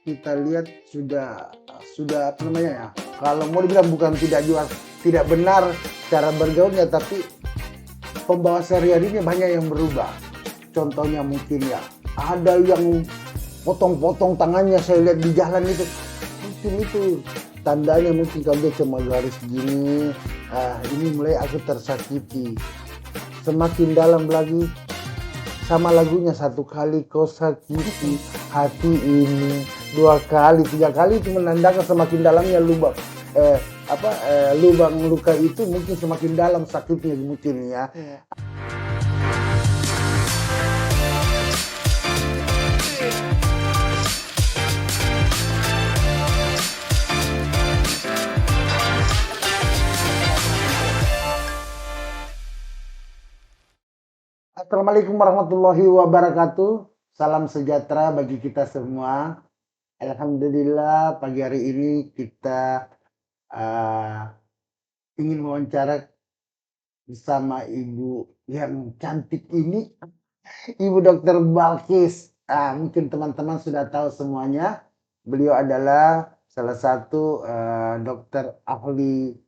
kita lihat sudah apa namanya ya, kalau mau dibilang bukan tidak benar cara bergaulnya, tapi pembawa sehari-harinya banyak yang berubah. Contohnya mungkin ya, ada yang potong-potong tangannya saya lihat di jalan itu. Mungkin itu tandanya, mungkin kalau dia cuma garis gini, ini mulai aku tersakiti. Semakin dalam lagi, sama lagunya, satu kali kau sakiti hati ini, dua kali, tiga kali, itu menandakan semakin dalamnya lubang lubang luka itu, mungkin semakin dalam sakitnya mungkin ya. Iya. Assalamualaikum warahmatullahi wabarakatuh. Salam sejahtera bagi kita semua. Alhamdulillah pagi hari ini kita ingin wawancara bersama ibu yang cantik ini, Ibu Dokter Balkis. Mungkin teman-teman sudah tahu semuanya. Beliau adalah salah satu dokter ahli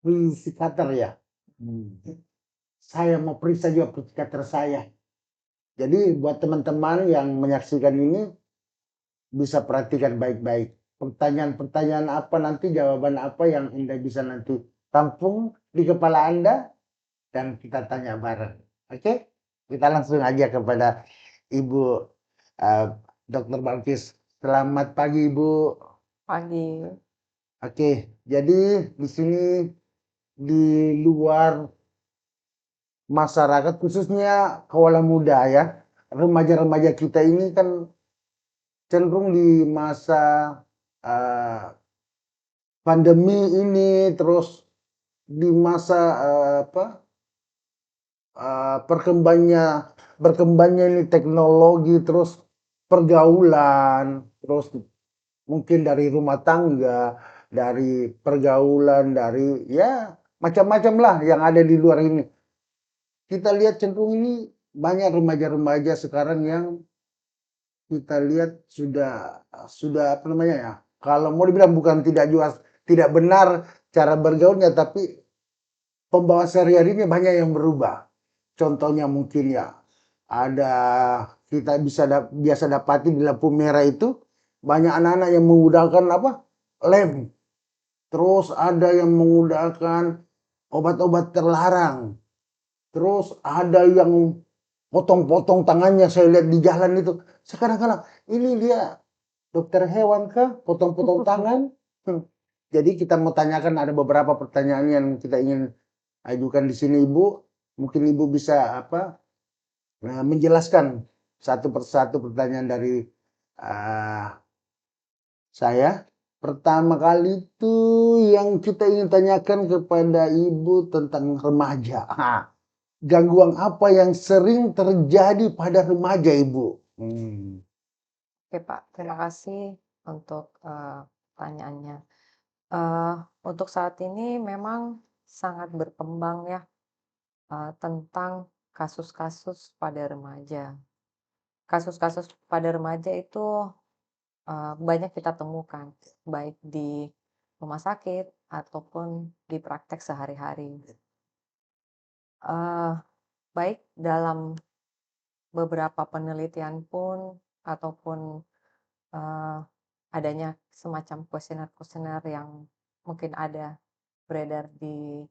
psikiater ya. Saya mau periksa juga psikiater saya. Jadi buat teman-teman yang menyaksikan ini bisa perhatikan baik-baik. Pertanyaan-pertanyaan apa nanti, jawaban apa yang Anda bisa nanti tampung di kepala Anda dan kita tanya bareng. Oke? Kita langsung aja kepada Ibu Dr. Balkis. Selamat pagi, Ibu. Pagi. Oke, jadi di sini di luar masyarakat, khususnya kaula muda ya, remaja-remaja kita ini kan cenderung di masa pandemi ini, terus di masa berkembangnya ini teknologi, terus pergaulan, terus mungkin dari rumah tangga, dari pergaulan, dari ya macam-macam lah yang ada di luar ini. Kita lihat cenderung ini banyak remaja-remaja sekarang yang kita lihat sudah apa namanya ya, kalau mau dibilang bukan tidak benar cara bergaulnya, tapi pembawa sehari-harinya banyak yang berubah. Contohnya mungkin ya, ada kita biasa dapati di lampu merah itu banyak anak-anak yang menggunakan lem. Terus ada yang menggunakan obat-obat terlarang. Terus ada yang potong-potong tangannya saya lihat di jalan itu. Sekarang ini dia dokter hewan kah? Potong-potong tangan? Jadi kita mau tanyakan, ada beberapa pertanyaan yang kita ingin ajukan di sini, Ibu. Mungkin Ibu bisa menjelaskan satu persatu pertanyaan dari saya. Pertama kali itu yang kita ingin tanyakan kepada Ibu tentang remaja. Gangguan apa yang sering terjadi pada remaja, Ibu? Oke, Pak. Terima kasih untuk pertanyaannya. Eh, untuk saat ini memang sangat berkembang ya tentang kasus-kasus pada remaja. Kasus-kasus pada remaja itu banyak kita temukan, baik di rumah sakit ataupun di praktek sehari-hari. Baik dalam beberapa penelitian pun ataupun adanya semacam kuesioner-kuesioner yang mungkin ada beredar di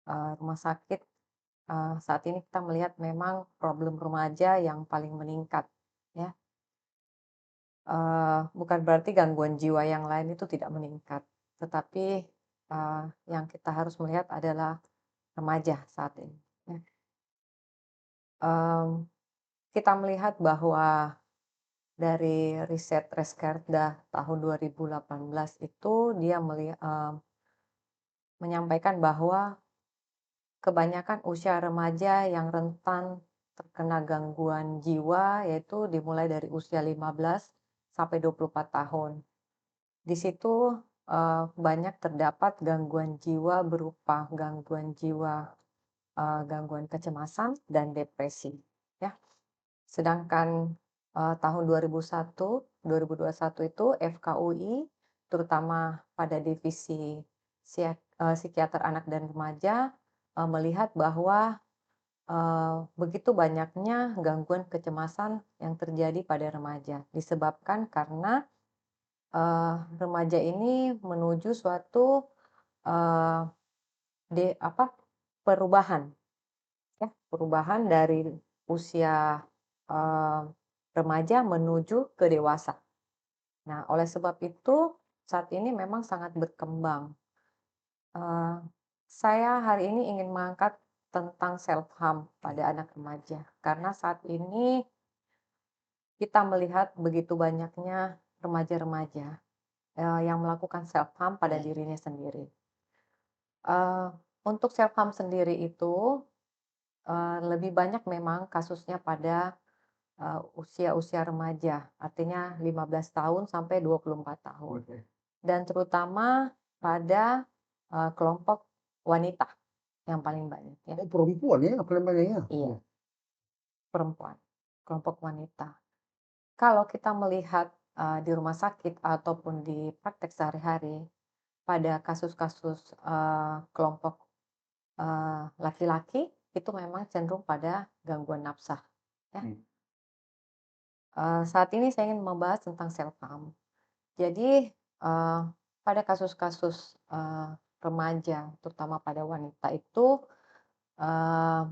rumah sakit, saat ini kita melihat memang problem remaja yang paling meningkat, ya. Bukan berarti gangguan jiwa yang lain itu tidak meningkat, tetapi yang kita harus melihat adalah remaja saat ini, ya. Kita melihat bahwa dari riset Reskerda tahun 2018 itu dia menyampaikan bahwa kebanyakan usia remaja yang rentan terkena gangguan jiwa yaitu dimulai dari usia 15 sampai 24 tahun. Di situ banyak terdapat gangguan jiwa berupa gangguan jiwa, gangguan kecemasan dan depresi, ya. Sedangkan, tahun 2021 itu FKUI, terutama pada divisi psikiater anak dan remaja, melihat bahwa, begitu banyaknya gangguan kecemasan yang terjadi pada remaja, disebabkan karena, remaja ini menuju suatu, eee, perubahan. Ya, perubahan dari usia, eee, remaja menuju ke dewasa. Nah, oleh sebab itu, saat ini memang sangat berkembang. Eee, saya hari ini ingin mengangkat tentang self harm pada anak remaja, karena saat ini kita melihat begitu banyaknya remaja-remaja, yang melakukan self harm pada dirinya sendiri. Eee, untuk self harm sendiri itu, lebih banyak memang kasusnya pada usia-usia remaja, artinya 15 tahun sampai 24 tahun. Oke. Dan terutama pada, kelompok wanita yang paling banyak ya. Oh, perempuan ya paling banyaknya? Iya, perempuan, kelompok wanita. Kalau kita melihat, di rumah sakit ataupun di praktek sehari-hari, pada kasus-kasus, kelompok, laki-laki, itu memang cenderung pada gangguan nafsa, ya. Mmm. Saat ini saya ingin membahas tentang self harm. Jadi, pada kasus-kasus, remaja, terutama pada wanita itu, eee,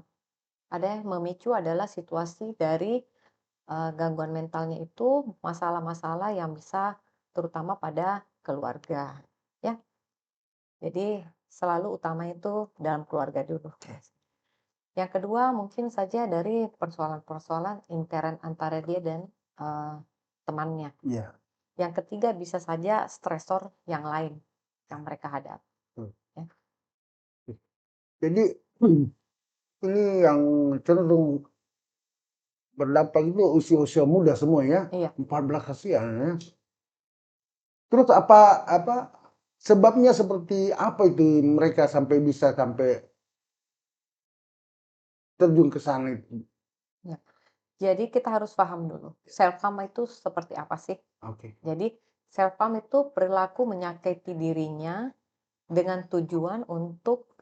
ada yang memicu adalah situasi dari, gangguan mentalnya itu masalah-masalah yang bisa terutama pada keluarga, ya. Jadi selalu utama itu dalam keluarga dulu. Yang kedua mungkin saja dari persoalan-persoalan intern antara dia dan, eee, temannya. Iya, Yang ketiga bisa saja stresor yang lain yang mereka hadapi, betul. ya. Jadi ini yang cenderung berdampak itu usia-usia muda semua ya, Iya, 14 kasihan ya. Terus apa sebabnya seperti apa itu mereka sampai bisa sampai terjun ke sana itu? iya. Jadi kita harus paham dulu, self harm itu seperti apa sih? Oke. Jadi self harm itu perilaku menyakiti dirinya dengan tujuan untuk,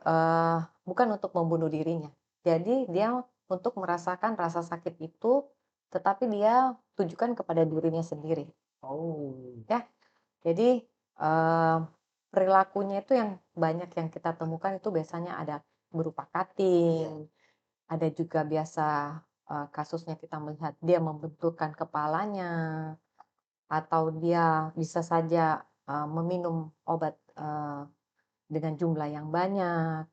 bukan untuk membunuh dirinya. Jadi dia untuk merasakan rasa sakit itu, tetapi dia tujukan kepada dirinya sendiri, Oh. ya. Jadi, perilakunya itu yang banyak yang kita temukan itu biasanya ada berupa cutting, ada juga biasa, kasusnya kita melihat dia membenturkan kepalanya, atau dia bisa saja, meminum obat, dengan jumlah yang banyak,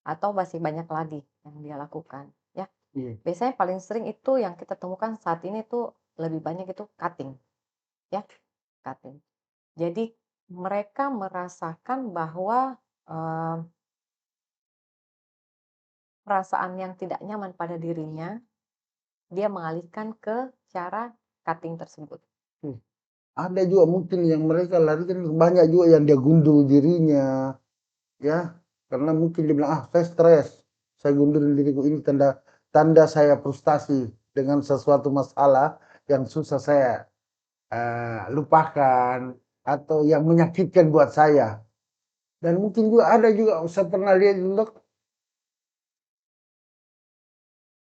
atau masih banyak lagi yang dia lakukan, ya. Iya. Biasanya paling sering itu yang kita temukan saat ini tuh lebih banyak itu cutting, ya, cutting. Jadi mereka merasakan bahwa, perasaan yang tidak nyaman pada dirinya, dia mengalihkan ke cara cutting tersebut. Mmm. Ada juga mungkin yang mereka larikan banyak juga yang dia gundul dirinya, ya. Karena mungkin dia bilang, "Ah, saya stres, saya gundurin diriku, ini tanda tanda saya frustasi dengan sesuatu masalah yang susah saya, lupakan atau yang menyakitkan buat saya." Dan mungkin juga ada juga saya pernah lihat juga,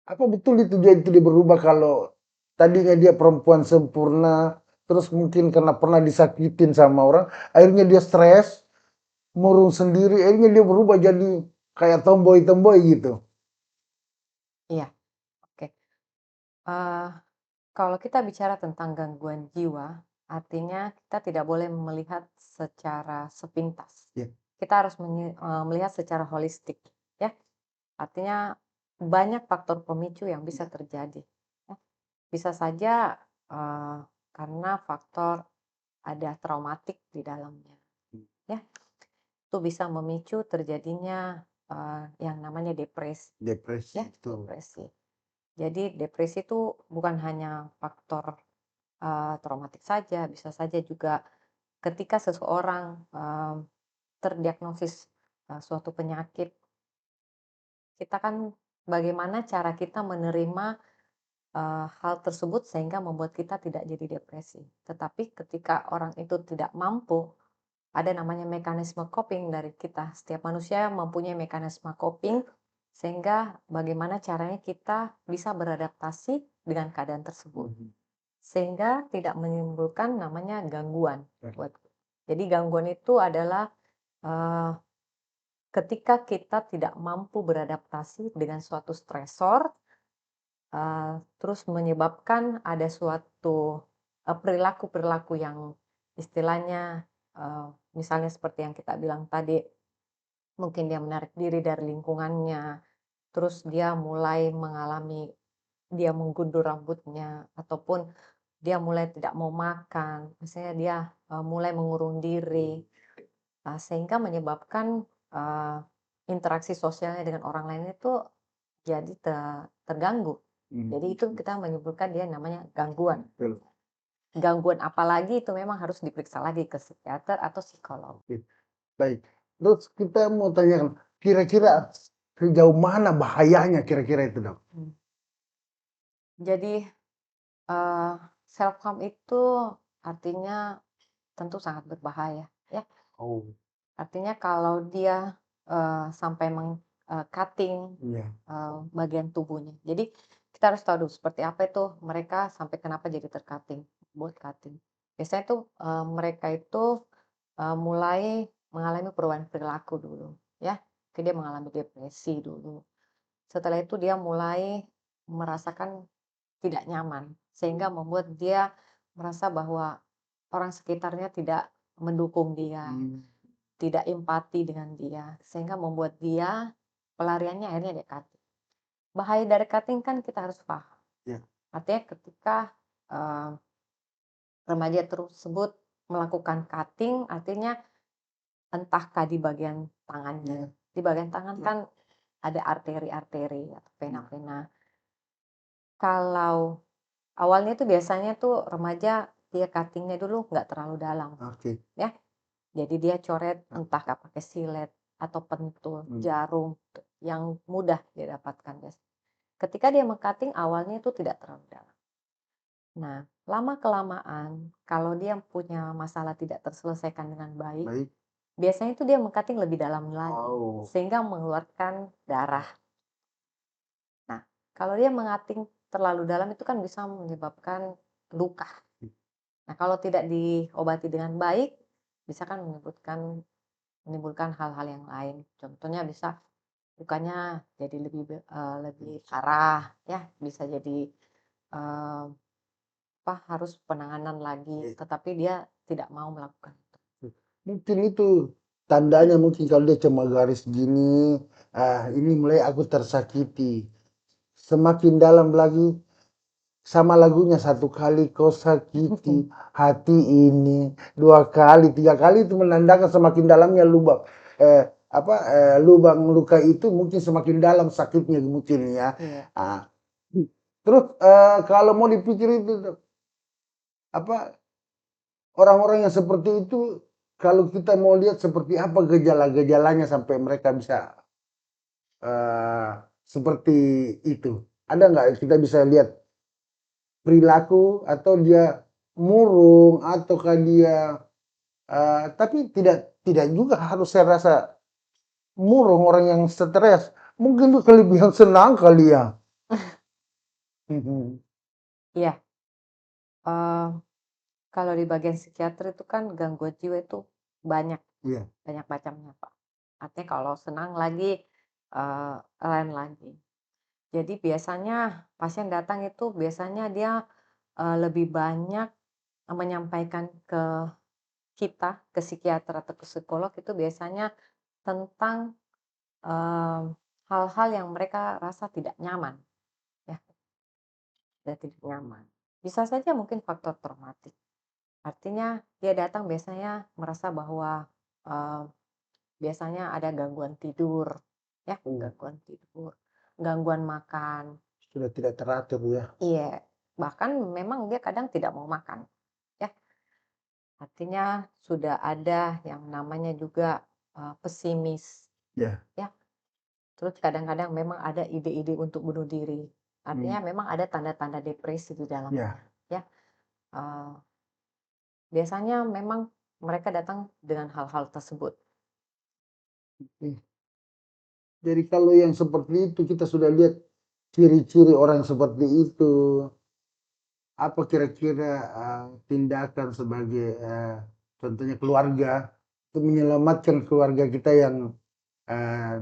apa betul itu dia berubah kalau tadinya dia perempuan sempurna, terus mungkin karena pernah disakitin sama orang, akhirnya dia stres, murung sendiri, akhirnya dia berubah jadi kayak tomboy-tomboy gitu. Iya, oke. Eee, kalau kita bicara tentang gangguan jiwa, artinya kita tidak boleh melihat secara sepintas. Ya, Kita harus melihat secara holistik, ya. Artinya banyak faktor pemicu yang bisa terjadi, ya. Bisa saja, eee, karena faktor ada traumatik di dalamnya, ya. Itu bisa memicu terjadinya, yang namanya depresi, depresi ya, itu. depresi. Jadi depresi itu bukan hanya faktor, traumatik saja, bisa saja juga ketika seseorang, terdiagnosis, suatu penyakit, kita kan bagaimana cara kita menerima, hal tersebut sehingga membuat kita tidak jadi depresi. Tetapi ketika orang itu tidak mampu, ada namanya mekanisme coping dari kita. Setiap manusia mempunyai mekanisme coping sehingga bagaimana caranya kita bisa beradaptasi dengan keadaan tersebut. Sehingga tidak menimbulkan namanya gangguan. Jadi gangguan itu adalah ketika kita tidak mampu beradaptasi dengan suatu stresor, terus menyebabkan ada suatu perilaku-perilaku yang istilahnya misalnya seperti yang kita bilang tadi, mungkin dia menarik diri dari lingkungannya, terus dia mulai mengalami dia menggundur rambutnya, ataupun dia mulai tidak mau makan, misalnya dia mulai mengurung diri, sehingga menyebabkan interaksi sosialnya dengan orang lain itu jadi terganggu. Jadi itu kita menyebutkan dia namanya gangguan. Betul. Gangguan apalagi itu memang harus diperiksa lagi ke psikiater atau psikolog. Baik. Terus kita mau tanyakan, kira-kira sejauh mana bahayanya kira-kira itu, Dok? Jadi self harm itu artinya tentu sangat berbahaya, ya. Oh, Artinya kalau dia sampai cutting iya. bagian tubuhnya. Jadi kita harus tahu dulu seperti apa itu mereka sampai kenapa jadi tercutting, buat cutting. Biasanya tuh mereka itu mulai mengalami perubahan perilaku dulu, ya. Dia mengalami depresi dulu. Setelah itu dia mulai merasakan tidak nyaman, sehingga membuat dia merasa bahwa orang sekitarnya tidak mendukung dia, tidak empati dengan dia, sehingga membuat dia pelariannya akhirnya dia cutting. Bahaya dari cutting kan kita harus paham. Ya. Artinya ketika remaja tersebut melakukan cutting, artinya entahkah di bagian tangannya. Di bagian tangan kan ada arteri-arteri atau vena-vena. Kalau awalnya tuh biasanya tuh remaja dia cuttingnya dulu nggak terlalu dalam, Oke. ya. Jadi dia coret entah pakai silet atau pentul, jarum yang mudah dia dapatkan, guys. Ketika dia meng-cutting awalnya itu tidak terlalu dalam. Nah, lama-kelamaan kalau dia punya masalah tidak terselesaikan dengan baik, biasanya itu dia meng-cutting lebih dalam lagi, sehingga mengeluarkan darah. Nah, kalau dia meng-cutting terlalu dalam itu kan bisa menyebabkan luka. Nah, kalau tidak diobati dengan baik, bisa kan menimbulkan hal-hal yang lain. Contohnya bisa lukanya jadi lebih parah, ya, bisa jadi harus penanganan lagi, tetapi dia tidak mau melakukan itu. Mungkin itu tandanya, mungkin kalau dia cuma garis gini, ini mulai aku tersakiti. Semakin dalam lagi, sama lagunya, satu kali kau sakiti hati ini, 2 kali, 3 kali, itu menandakan semakin dalamnya lubang lubang luka itu mungkin semakin dalam sakitnya mungkin ya. Terus kalau mau dipikir itu orang-orang yang seperti itu, kalau kita mau lihat seperti apa gejala-gejalanya sampai mereka bisa seperti itu, ada nggak kita bisa lihat perilaku atau dia murung ataukah dia tapi tidak juga harus, saya rasa murung orang yang stres, mungkin itu kelebihan senang kali ya. Iya. Kalau di bagian psikiater itu kan gangguan jiwa itu banyak macamnya, Pak. Artinya kalau senang lagi lain lagi. Jadi biasanya pasien datang itu biasanya dia lebih banyak menyampaikan ke kita, ke psikiater atau ke psikolog itu biasanya tentang hal-hal yang mereka rasa tidak nyaman, ya, tidak nyaman. Bisa saja mungkin faktor traumatik. Artinya dia datang biasanya merasa bahwa biasanya ada gangguan tidur, ya, gangguan tidur, gangguan makan. Sudah tidak teratur ya. Iya, bahkan memang dia kadang tidak mau makan, ya. Artinya sudah ada yang namanya juga pesimis, ya. Terus kadang-kadang memang ada ide-ide untuk bunuh diri. Artinya memang ada tanda-tanda depresi di dalamnya, ya. ya. Eee, Biasanya memang mereka datang dengan hal-hal tersebut. Oke. Jadi kalau yang seperti itu kita sudah lihat ciri-ciri orang seperti itu, apa kira-kira, tindakan sebagai, contohnya keluarga, untuk menyelamatkan keluarga kita yang,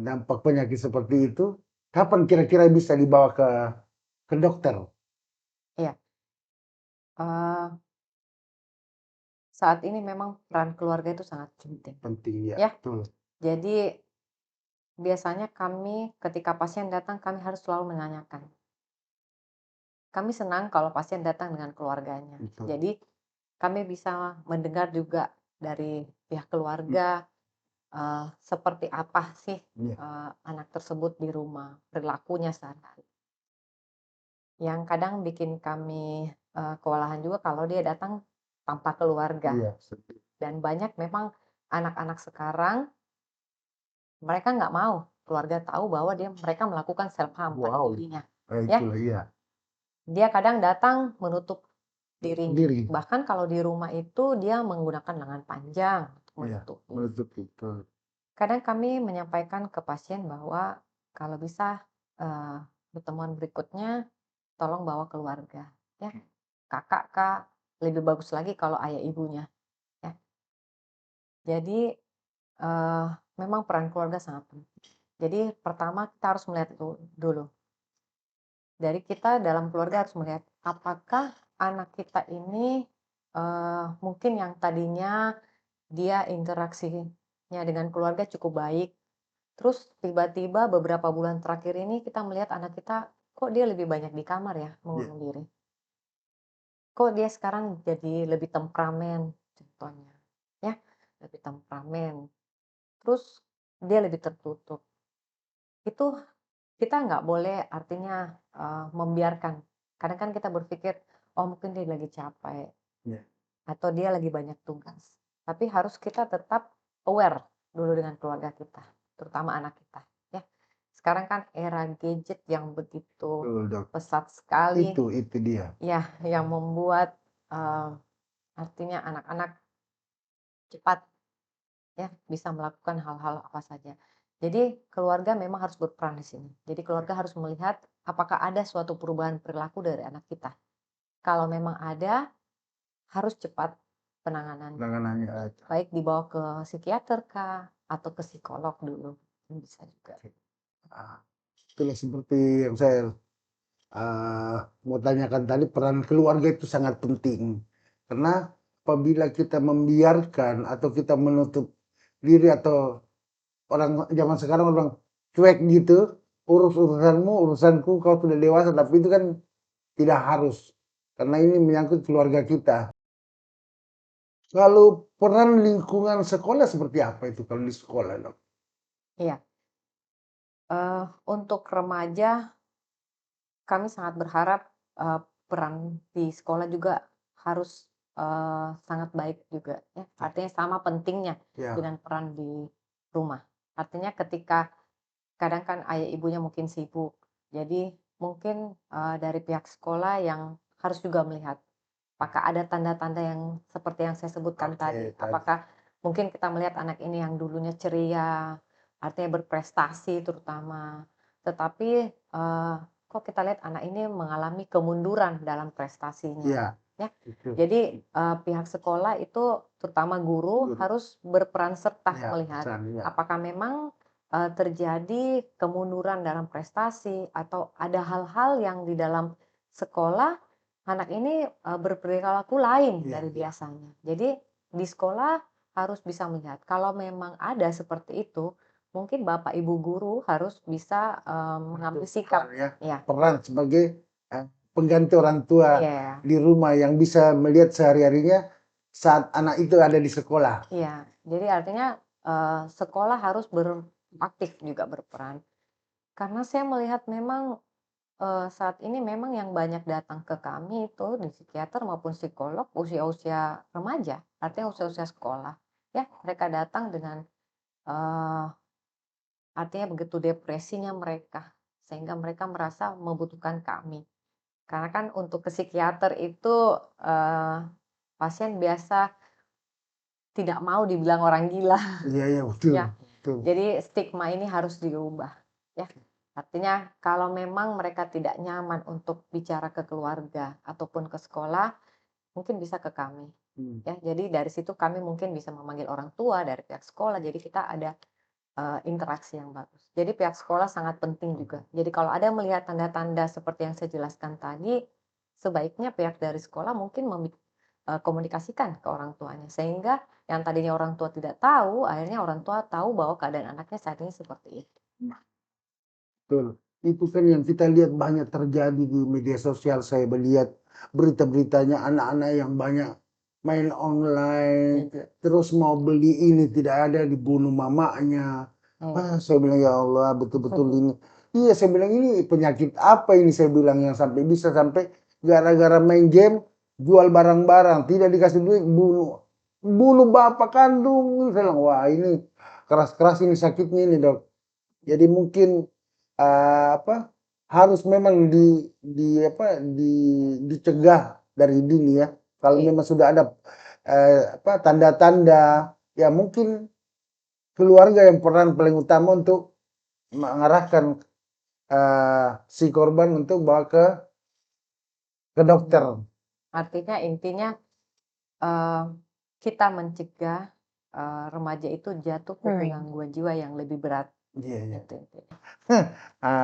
dampak penyakit seperti itu, kapan kira-kira bisa dibawa ke dokter? Iya, eee, saat ini memang peran keluarga itu sangat penting, Penting ya, ya. betul. Jadi biasanya kami ketika pasien datang, kami harus selalu menanyakan. Kami senang kalau pasien datang dengan keluarganya. Betul. Jadi kami bisa mendengar juga dari pihak keluarga, seperti apa sih, Iya, anak tersebut di rumah, perilakunya sehari-hari. Yang kadang bikin kami, kewalahan juga kalau dia datang tanpa keluarga. iya, setuju. Dan banyak memang anak-anak sekarang, mereka nggak mau keluarga tahu bahwa mereka melakukan self harm pada Wow, dirinya, ya. itulah iya, Dia kadang datang menutup dirinya, sendiri, bahkan kalau di rumah itu dia menggunakan lengan panjang untuk iya, menutupi. menutup, betul. Kadang kami menyampaikan ke pasien bahwa kalau bisa, eee, pertemuan berikutnya tolong bawa keluarga, ya. Kakak kah, lebih bagus lagi kalau ayah ibunya, ya. Jadi, eee, memang peran keluarga sangat penting. Jadi pertama kita harus melihat dulu, dari kita dalam keluarga harus melihat apakah anak kita ini, mungkin yang tadinya dia interaksinya dengan keluarga cukup baik, terus tiba-tiba beberapa bulan terakhir ini kita melihat anak kita, kok dia lebih banyak di kamar ya Iya, mengurung diri? Kok dia sekarang jadi lebih temperamen contohnya, ya, lebih temperamen, terus dia lebih tertutup. Itu kita nggak boleh artinya, membiarkan. Kadang kan kita berpikir, "Oh mungkin dia lagi capek, iya, atau dia lagi banyak tugas." Tapi harus kita tetap aware dulu dengan keluarga kita, terutama anak kita, ya. Sekarang kan era gadget yang begitu betul, Dok. pesat sekali, Itu dia. ya, yang membuat, eee, artinya anak-anak cepat, ya, bisa melakukan hal-hal apa saja. Jadi keluarga memang harus berperan di sini. Jadi keluarga harus melihat apakah ada suatu perubahan perilaku dari anak kita. Kalau memang ada, harus cepat penanganannya. Penanganannya, Baik dibawa ke psikiater kah, atau ke psikolog dulu, bisa juga. ah, itulah seperti yang saya, mau tanyakan tadi, peran keluarga itu sangat penting. Karena apabila kita membiarkan atau kita menutup diri atau orang zaman sekarang orang cuek gitu, urus urusanmu, urusanku, kau sudah dewasa, tapi itu kan tidak harus. Karena ini menyangkut keluarga kita. Kalau peran lingkungan sekolah seperti apa itu kalau di sekolah, Dok? Iya, untuk remaja kami sangat berharap, peran di sekolah juga harus, sangat baik juga ya, artinya sama pentingnya Ya, dengan peran di rumah. Artinya ketika kadang kan ayah ibunya mungkin sibuk, jadi mungkin, dari pihak sekolah yang harus juga melihat, apakah ada tanda-tanda yang seperti yang saya sebutkan oke, tadi. tadi. Apakah mungkin kita melihat anak ini yang dulunya ceria, artinya berprestasi terutama, tetapi, kok kita lihat anak ini mengalami kemunduran dalam prestasinya, Iya, ya. itu. Jadi, pihak sekolah itu terutama guru Guru. harus berperan serta Ya, melihat pesan, ya. apakah memang, terjadi kemunduran dalam prestasi atau ada hal-hal yang di dalam sekolah anak ini, berperilaku lain Iya, dari iya. biasanya. Jadi di sekolah harus bisa melihat, kalau memang ada seperti itu, mungkin bapak ibu guru harus bisa, mengambil sikap. Ya, Ya, peran sebagai, pengganti orang tua iya, di rumah yang bisa melihat sehari-harinya saat anak itu ada di sekolah. iya. Jadi artinya, sekolah harus aktif juga berperan. Karena saya melihat memang, saat ini memang yang banyak datang ke kami itu di psikiater maupun psikolog usia-usia remaja, artinya usia-usia sekolah. Ya, mereka datang dengan, eee, artinya begitu depresinya mereka, sehingga mereka merasa membutuhkan kami. Karena kan untuk ke psikiater itu, pasien biasa tidak mau dibilang orang gila, Iya iya, betul ya. betul. Jadi stigma ini harus diubah, ya. Artinya kalau memang mereka tidak nyaman untuk bicara ke keluarga ataupun ke sekolah, mungkin bisa ke kami, Mmm, ya. Jadi dari situ kami mungkin bisa memanggil orang tua dari pihak sekolah, jadi kita ada, interaksi yang bagus. Jadi pihak sekolah sangat penting juga. Jadi kalau ada melihat tanda-tanda seperti yang saya jelaskan tadi, sebaiknya pihak dari sekolah mungkin komunikasikan ke orang tuanya, sehingga yang tadinya orang tua tidak tahu, akhirnya orang tua tahu bahwa keadaan anaknya saat ini seperti itu. betul. Itu kan yang kita lihat banyak terjadi di media sosial, saya melihat berita-beritanya anak-anak yang banyak main online, Iya, terus mau beli ini tidak ada, dibunuh mamanya. iya. Ah, saya bilang, "Ya Allah, betul-betul ini." Iya, saya bilang, "Ini penyakit apa ini?" Saya bilang, yang sampai bisa sampai gara-gara main game, jual barang-barang, tidak dikasih duit, bunuh bunuh bapak kandung. Saya bilang, "Wah, ini keras-keras ini sakitnya ini, Dok." Jadi mungkin, apa, harus memang apa, dicegah dari dini ya. Kalau Iya, memang sudah ada, apa, tanda-tanda, ya mungkin keluarga yang peran paling utama untuk mengarahkan, si korban untuk bawa ke dokter. artinya intinya, eee, kita mencegah, remaja itu jatuh ke gangguan jiwa yang lebih berat, Iya iya. itu intinya.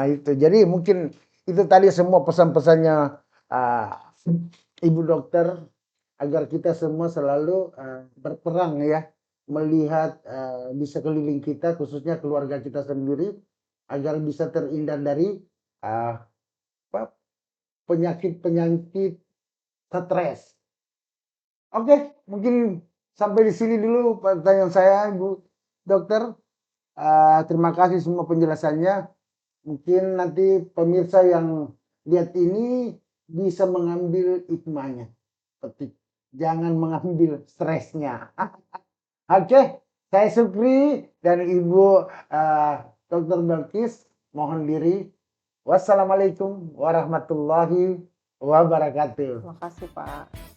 Itu. Jadi mungkin itu tadi semua pesan-pesannya, eee, Ibu dokter, agar kita semua selalu, berperang ya, melihat, di sekeliling kita, khususnya keluarga kita sendiri, agar bisa terhindar dari, apa, penyakit-penyakit stres. Oke, mungkin sampai di sini dulu pertanyaan saya, Ibu Dokter. Terima kasih semua penjelasannya. Mungkin nanti pemirsa yang lihat ini bisa mengambil hikmahnya, petik. Jangan mengambil stresnya. Oke, saya Supri dan Ibu, Dokter Balkis mohon diri. Wassalamualaikum warahmatullahi wabarakatuh. Terima kasih, Pak.